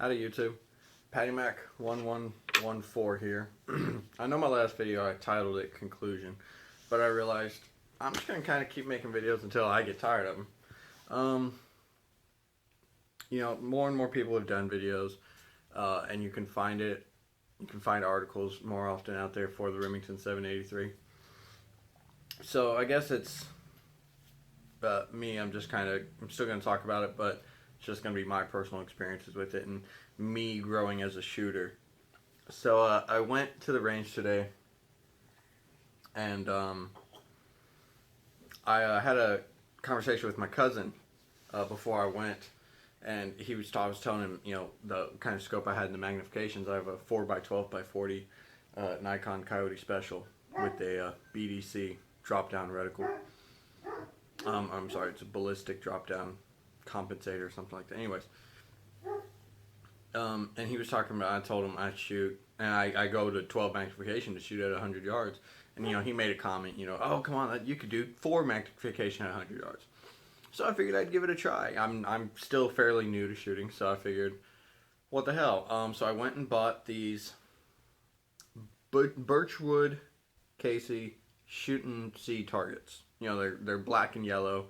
Howdy YouTube, Patty Mac 1114 here. I know my last video I titled it Conclusion, but I realized I'm just going to kind of keep making videos until I get tired of them. More and more people have done videos, and you can find articles more often out there for the Remington 783. So I guess it's me, I'm still going to talk about it, but it's just going to be my personal experiences with it and me growing as a shooter. So I went to the range today, and I had a conversation with my cousin before I went, and I was telling him, the kind of scope I had in the magnifications. I have a 4x12x40 Nikon Coyote Special with a BDC drop-down reticle. I'm sorry, it's a ballistic drop-down compensator or something like that. Anyways, and he was talking about, I told him I shoot, and I go to 12 magnification to shoot at 100 yards. And, he made a comment, oh, come on, you could do 4 magnification at 100 yards. So I figured I'd give it a try. I'm still fairly new to shooting, so I figured, what the hell? So I went and bought these Birchwood Casey Shootin' C targets. They're black and yellow,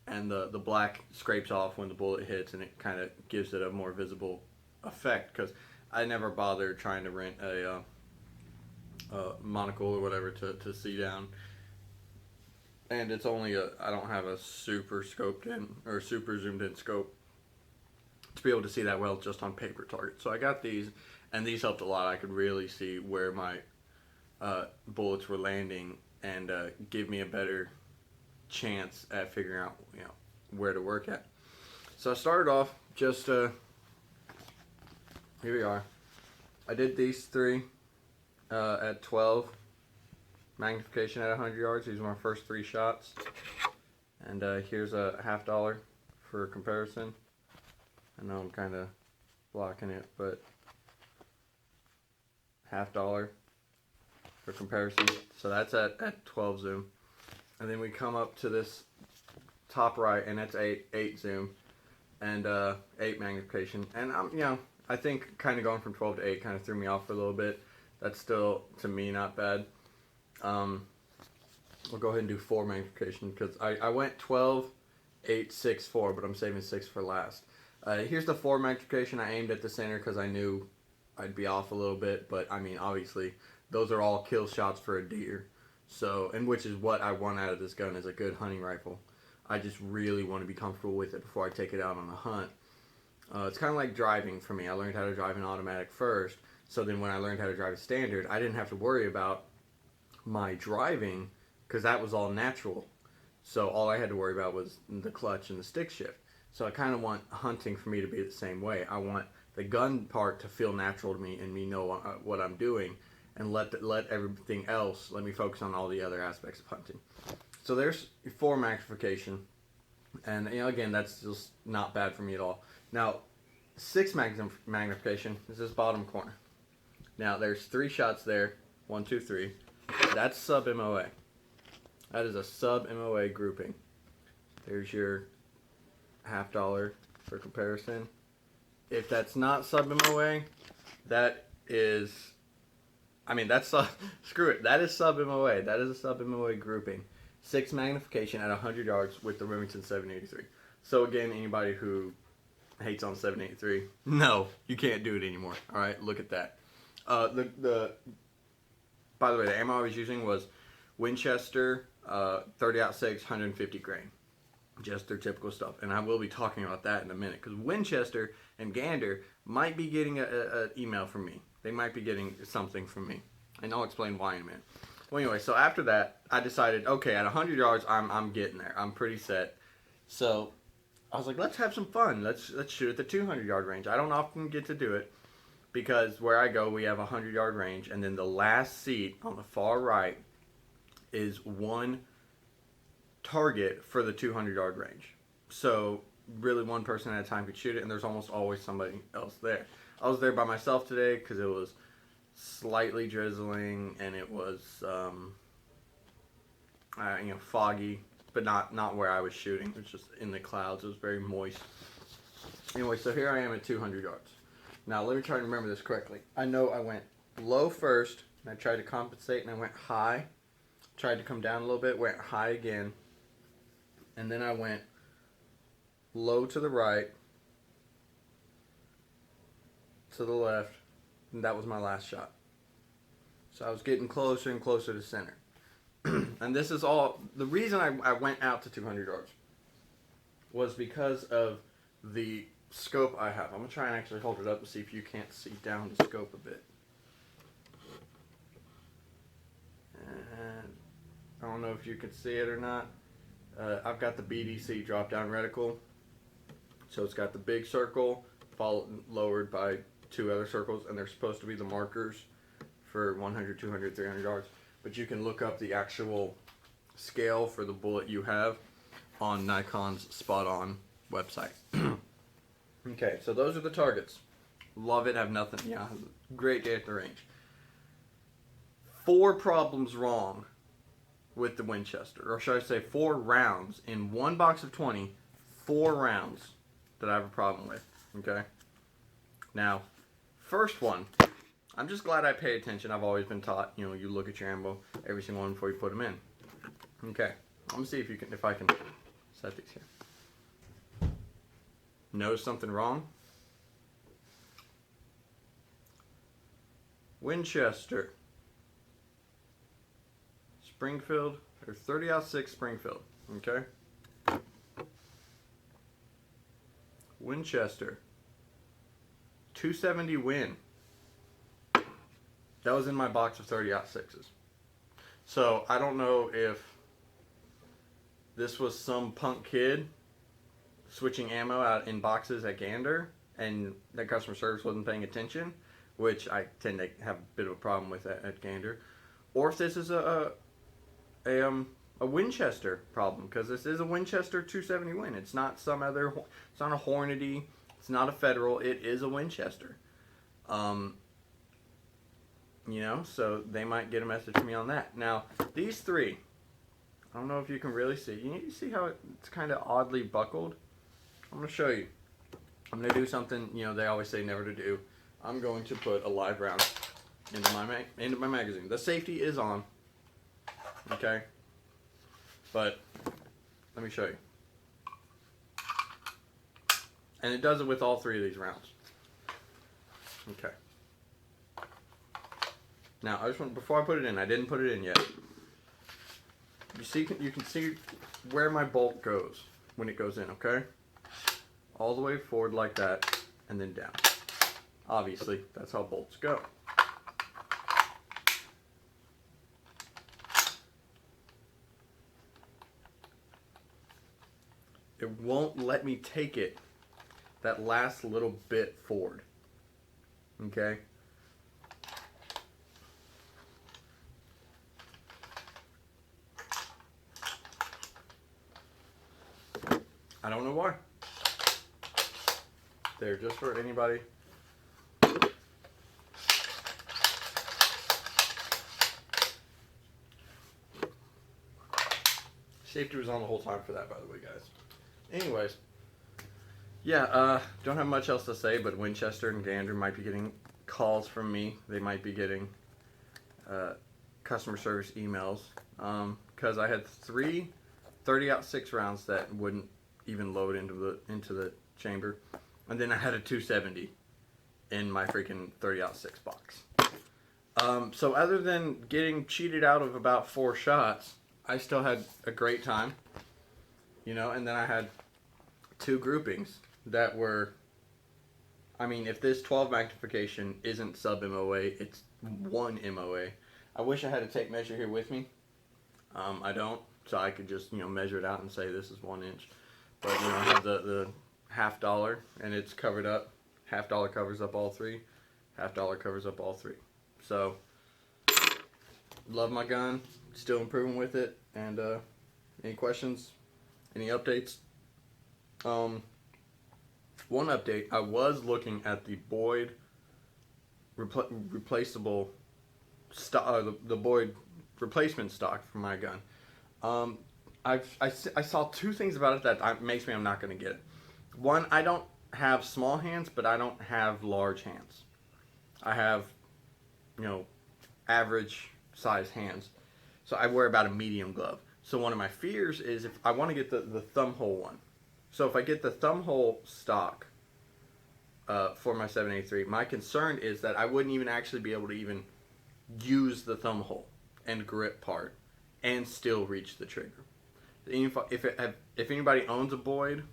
and the black scrapes off when the bullet hits, and it kind of gives it a more visible effect, because I never bothered trying to rent a monocle or whatever to see down. And it's only I don't have a super scoped in or super zoomed in scope to be able to see that well just on paper targets. So I got these, and these helped a lot. I could really see where my bullets were landing, and give me a better chance at figuring out where to work at. So I started off just here we are. I did these 3 at 12 magnification at 100 yards. These were my first 3 shots, and here's a $50 for comparison. I know I'm kind of blocking it, but $50 for comparison. So that's at 12 zoom, and then we come up to this top right, and that's 8 zoom, and 8 magnification. And I think kind of going from 12 to 8 kind of threw me off for a little bit. That's still, to me, not bad. We'll go ahead and do 4 magnification, because I went 12, 8, 6, 4, but I'm saving 6 for last. Here's the 4 magnification. I aimed at the center because I knew I'd be off a little bit, but I mean, obviously, those are all kill shots for a deer. So, and which is what I want out of this gun, is a good hunting rifle. I just really want to be comfortable with it before I take it out on a hunt. It's kind of like driving for me. I learned how to drive an automatic first, so then when I learned how to drive a standard, I didn't have to worry about my driving, because that was all natural. So all I had to worry about was the clutch and the stick shift. So I kind of want hunting for me to be the same way. I want the gun part to feel natural to me, and me know what I'm doing, and let everything else, let me focus on all the other aspects of hunting. So there's 4 magnification, and again, that's just not bad for me at all. Now, 6 magnification is this bottom corner. Now there's 3 shots there, 1, 2, 3. That's SUB MOA. That is a SUB MOA grouping. There's your $50 for comparison. If that's not SUB MOA, that is, that's screw it. That is SUB MOA. That is a SUB MOA grouping. 6 magnification at 100 yards with the Remington 783. So again, anybody who hates on 783, no, you can't do it anymore. All right, look at that. By the way, the ammo I was using was Winchester 30-06 150 grain. Just their typical stuff. And I will be talking about that in a minute, because Winchester and Gander might be getting an email from me. They might be getting something from me, and I'll explain why in a minute. Well, anyway, so after that, I decided, okay, at 100 yards, I'm getting there. I'm pretty set. So I was like, let's have some fun. Let's shoot at the 200-yard range. I don't often get to do it, because where I go, we have a 100-yard range, and then the last seat on the far right is one target for the 200-yard range. So really, one person at a time could shoot it, and there's almost always somebody else there. I was there by myself today because it was slightly drizzling, and it was foggy, but not where I was shooting. It was just in the clouds. It was very moist. Anyway, so here I am at 200 yards. Now let me try to remember this correctly. I know I went low first, and I tried to compensate, and I went high. Tried to come down a little bit, went high again, and then I went low to the right, to the left, and that was my last shot. So I was getting closer and closer to center. And this is all, the reason I went out to 200 yards was because of the scope I have. I'm going to try and actually hold it up and see if you can't see down the scope a bit. And I don't know if you can see it or not. I've got the BDC drop down reticle. So it's got the big circle followed lowered by 2 other circles, and they're supposed to be the markers for 100, 200, 300 yards. But you can look up the actual scale for the bullet you have on Nikon's Spot On website. Okay, so those are the targets. Love it, have nothing. Yeah, great day at the range. 4 problems wrong with the Winchester, or should I say 4 rounds in one box of 20, 4 rounds that I have a problem with. Okay. Now, first one, I'm just glad I pay attention. I've always been taught, you look at your ammo, every single one before you put them in. Okay, let me see if I can set these here. Notice something wrong? Winchester, Springfield, or 30-06 Springfield. Okay. Winchester, 270 Win. That was in my box of 30-06s. So I don't know if this was some punk kid switching ammo out in boxes at Gander and that customer service wasn't paying attention, which I tend to have a bit of a problem with at Gander, or if this is a Winchester problem, because this is a Winchester 270 Win. It's not some other. It's not a Hornady. It's not a Federal. It is a Winchester. So they might get a message from me on that. Now, these 3, I don't know if you can really see. You see how it's kind of oddly buckled? I'm going to show you. I'm going to do something, they always say never to do. I'm going to put a live round into my magazine. The safety is on. Okay? But, let me show you. And it does it with all 3 of these rounds. Okay. Now, I just want, before I put it in, I didn't put it in yet. You can see where my bolt goes when it goes in, okay? All the way forward like that, and then down. Obviously, that's how bolts go. It won't let me take it that last little bit forward, okay? I don't know why. There, just for anybody. Safety was on the whole time for that, by the way, guys. Anyways, yeah, don't have much else to say, but Winchester and Gander might be getting calls from me. They might be getting customer service emails, because I had 3 30-06 rounds that wouldn't even load into the chamber, and then I had a 270 in my freaking 30-06 box. So other than getting cheated out of about 4 shots, I still had a great time, and then I had 2 groupings that were, I mean, if this 12 Magnification isn't SUB MOA, it's 1 MOA. I wish I had a tape measure here with me. I don't, so I could just, measure it out and say this is 1 inch. But, I have the $50, and it's covered up. $50 covers up all 3. $50 covers up all 3. So, love my gun. Still improving with it. And, any questions? Any updates? One update. I was looking at the Boyd replaceable stock, the Boyd replacement stock for my gun. I saw 2 things about it that makes me I'm not going to get it. One, I don't have small hands, but I don't have large hands. I have, average size hands. So I wear about a medium glove. So one of my fears is if I want to get the thumb hole one. So if I get the thumb hole stock for my 783, my concern is that I wouldn't even actually be able to even use the thumb hole and grip part and still reach the trigger. If anybody owns a Boyd,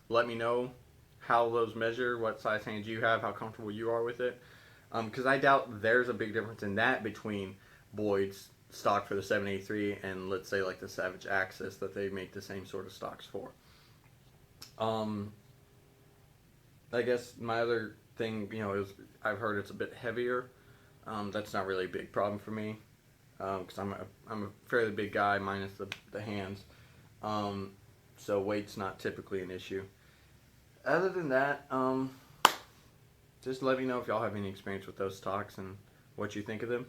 let me know how those measure, what size hands you have, how comfortable you are with it. Because I doubt there's a big difference in that between Boyd's stock for the 783 and let's say like the Savage Axis that they make the same sort of stocks for. I guess my other thing, is I've heard it's a bit heavier. That's not really a big problem for me because I'm a fairly big guy minus the hands. So weight's not typically an issue. Other than that, just let me know if y'all have any experience with those stocks and what you think of them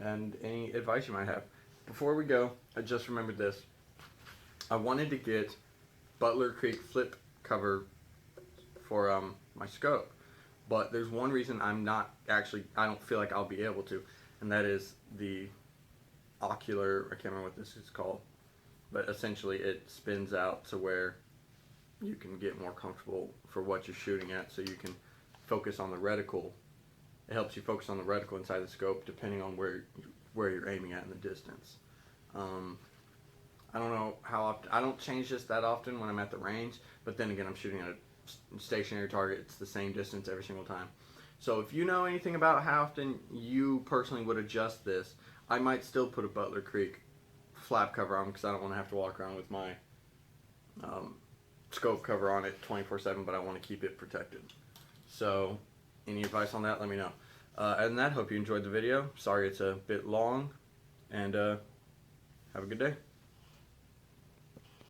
and any advice you might have. Before we go, I just remembered this. I wanted to get Butler Creek flip cover for my scope, but there's one reason I don't feel like I'll be able to, and that is the ocular, I can't remember what this is called, but essentially it spins out to where you can get more comfortable for what you're shooting at, so you can focus on the reticle. It helps you focus on the reticle inside the scope depending on where you're aiming at in the distance. I don't know how often, I don't change this that often when I'm at the range, but then again I'm shooting at a stationary target. It's the same distance every single time. So if you know anything about how often you personally would adjust this, I might still put a Butler Creek flap cover on because I don't want to have to walk around with my scope cover on it 24/7, but I want to keep it protected. So any advice on that, let me know. Other than that, hope you enjoyed the video. Sorry it's a bit long, and have a good day.